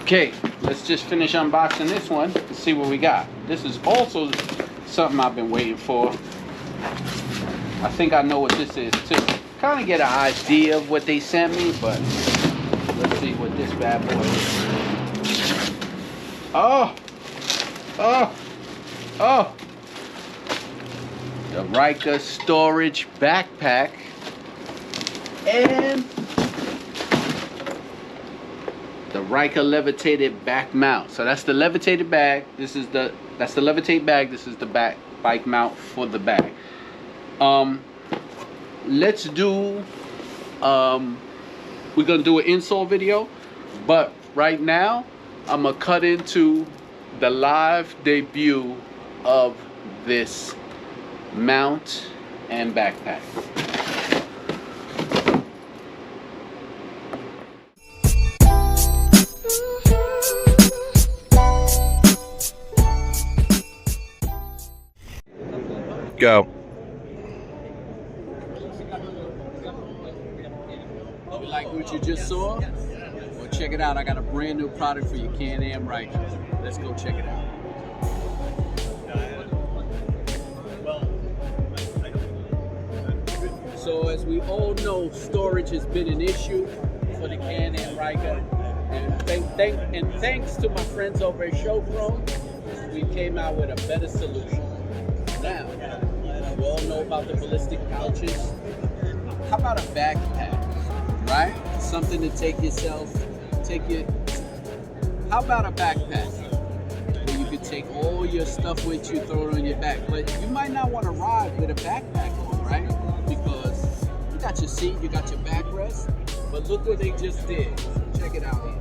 Okay, let's just finish unboxing this one and see what we got. This is also something I've been waiting for. I think I know what this is too. Kind of get an idea of what they sent me, but let's see what this bad boy is. Oh! The Ryker storage backpack and the Ryker levitated back mount. So that's the levitated bag. That's the Levitate bag. This is the bike mount for the bag. Let's do we're gonna do an install video, but right now I'm gonna cut into the live debut of this mount and backpack. Go. You like what you just saw? Well, check it out. I got a brand new product for your Can-Am Ryker. Let's go check it out. So as we all know, storage has been an issue for the Can-Am Ryker. And thanks to my friends over at Showroom, we came out with a better solution. Now, we all know about the ballistic pouches. How about a backpack, right? Something to take yourself, how about a backpack where you could take all your stuff with you, throw it on your back, but you might not want to ride with a backpack on, right? Because you got your seat, you got your backrest, but look what they just did. Check it out here.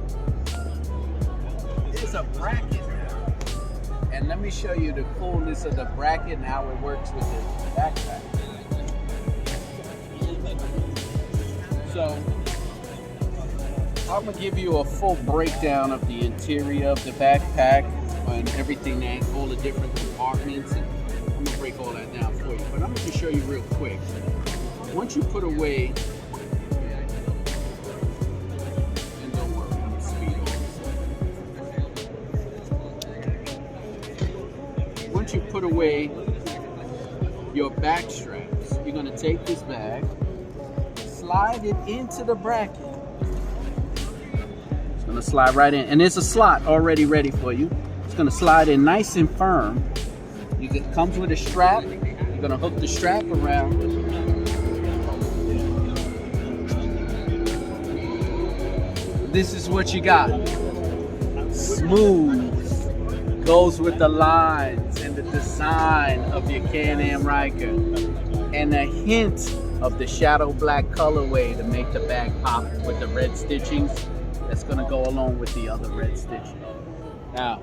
There's a bracket. And let me show you the coolness of the bracket and how it works with the backpack. So, I'm gonna give you a full breakdown of the interior of the backpack and everything that, all the different compartments, and I'm gonna break all that down for you. But I'm gonna show you real quick. Once you put away, and don't worry, I'm gonna speed over. Once you put away your back straps, you're gonna take this bag, slide it into the bracket. It's gonna slide right in, and there's a slot already ready for you. It's gonna slide in nice and firm. It comes with a strap. You're gonna hook the strap around. This is what you got. Smooth, goes with the lines and the design of your Can-Am Ryker, and a hint of the shadow black colorway to make the bag pop with the red stitchings that's gonna go along with the other red stitching. Now,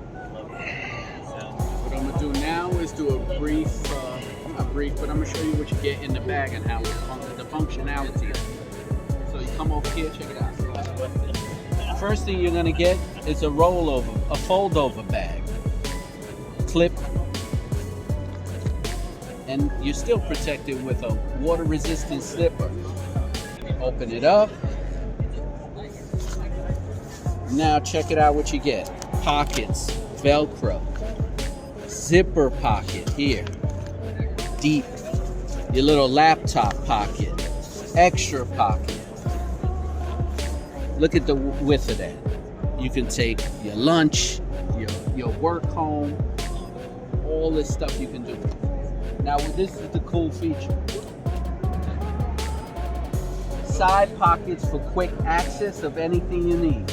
what I'm gonna do now is do a brief, but I'm gonna show you what you get in the bag and how the functionality of it. So you come over here, check it out. First thing you're gonna get is a rollover, a fold-over bag, clip, and you're still protected with a water-resistant zipper. Open it up. Now check it out what you get. Pockets, Velcro, zipper pocket here, deep, your little laptop pocket, extra pocket. Look at the width of that. You can take your lunch, your work home, all this stuff you can do. Now this is the cool feature. Side pockets for quick access of anything you need.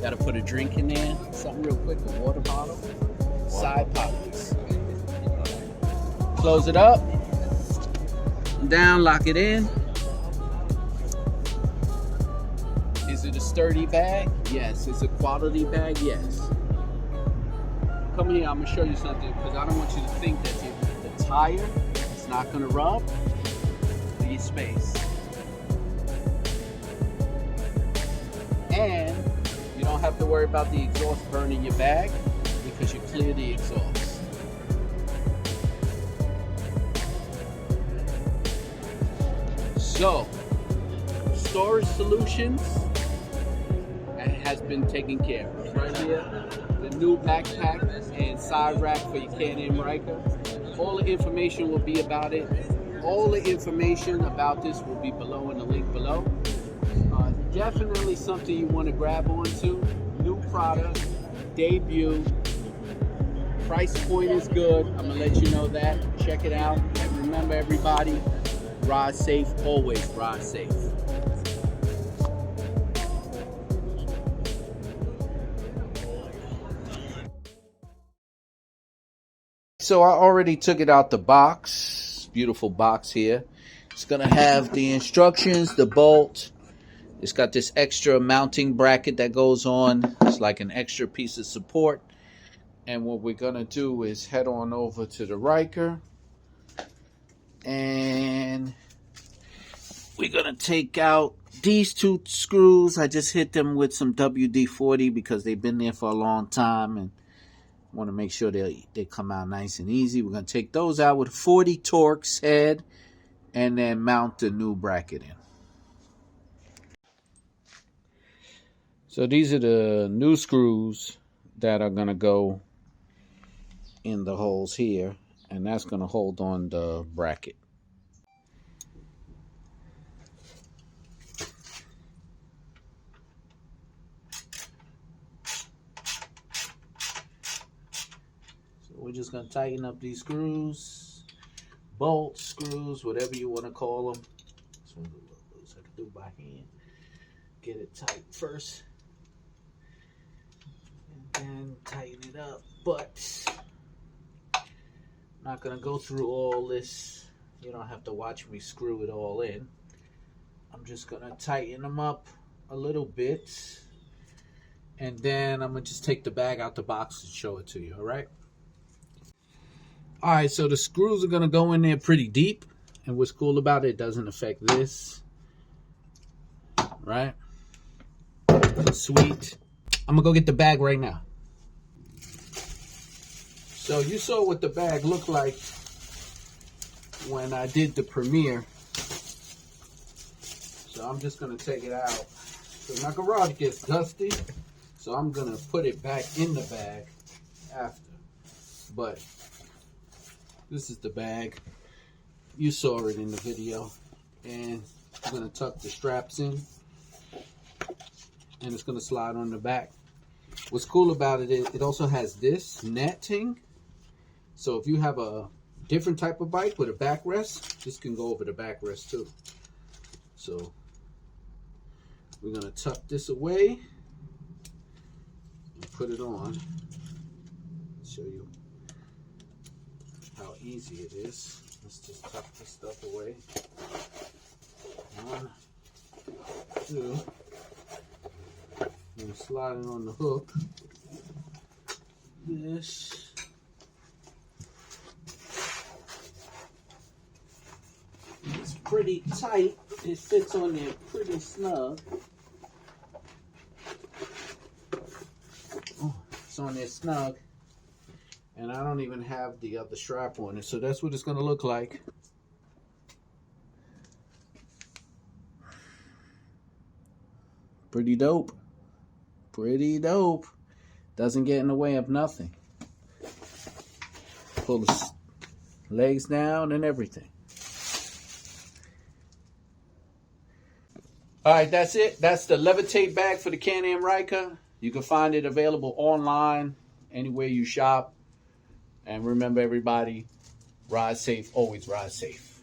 Gotta put a drink in there, something real quick, a water bottle. Side pockets. Close it up, down, lock it in. Is it a sturdy bag? Yes. Is it a quality bag? Yes. Come here, I'm gonna show you something because I don't want you to think that the tire is not gonna rub your space. And you don't have to worry about the exhaust burning your bag because you clear the exhaust. So, storage solutions has been taken care of. Right here, the new backpack and side rack for your Can-Am Ryker. All the information will be about it. All the information about this will be below in the link below. Definitely something you want to grab onto. New product, debut. Price point is good. I'm gonna let you know that. Check it out. And remember, everybody, ride safe. Always ride safe. So I already took it out the box. Beautiful box here. It's gonna have the instructions, the bolt. It's got this extra mounting bracket that goes on. It's like an extra piece of support. And what we're gonna do is head on over to the Ryker. And we're gonna take out these two screws. I just hit them with some WD-40 because they've been there for a long time. And want to make sure they come out nice and easy. We're going to take those out with 40 Torx head and then mount the new bracket in. So these are the new screws that are going to go in the holes here, and that's going to hold on the bracket. We're just going to tighten up these screws, bolts, screws, whatever you want to call them. This one's a little loose. I can do by hand. Get it tight first. And then tighten it up. But I'm not going to go through all this. You don't have to watch me screw it all in. I'm just going to tighten them up a little bit. And then I'm going to just take the bag out the box and show it to you, all right? All right, so the screws are going to go in there pretty deep. And what's cool about it doesn't affect this. Right? Sweet. I'm going to go get the bag right now. So you saw what the bag looked like when I did the premiere. So I'm just going to take it out. So my garage gets dusty. So I'm going to put it back in the bag after. But this is the bag. You saw it in the video. And I'm going to tuck the straps in. And it's going to slide on the back. What's cool about it is it also has this netting. So if you have a different type of bike with a backrest, this can go over the backrest too. So we're going to tuck this away and put it on. Show you how easy it is. Let's just tuck this stuff away. 1, 2. And slide it on the hook. This. It's pretty tight. It fits on there pretty snug. Oh, it's on there snug. And I don't even have the other strap on it. So that's what it's going to look like. Pretty dope. Pretty dope. Doesn't get in the way of nothing. Pull the legs down and everything. All right, that's it. That's the Levitate bag for the Can-Am Ryker. You can find it available online, anywhere you shop. And remember, everybody, ride safe, always ride safe.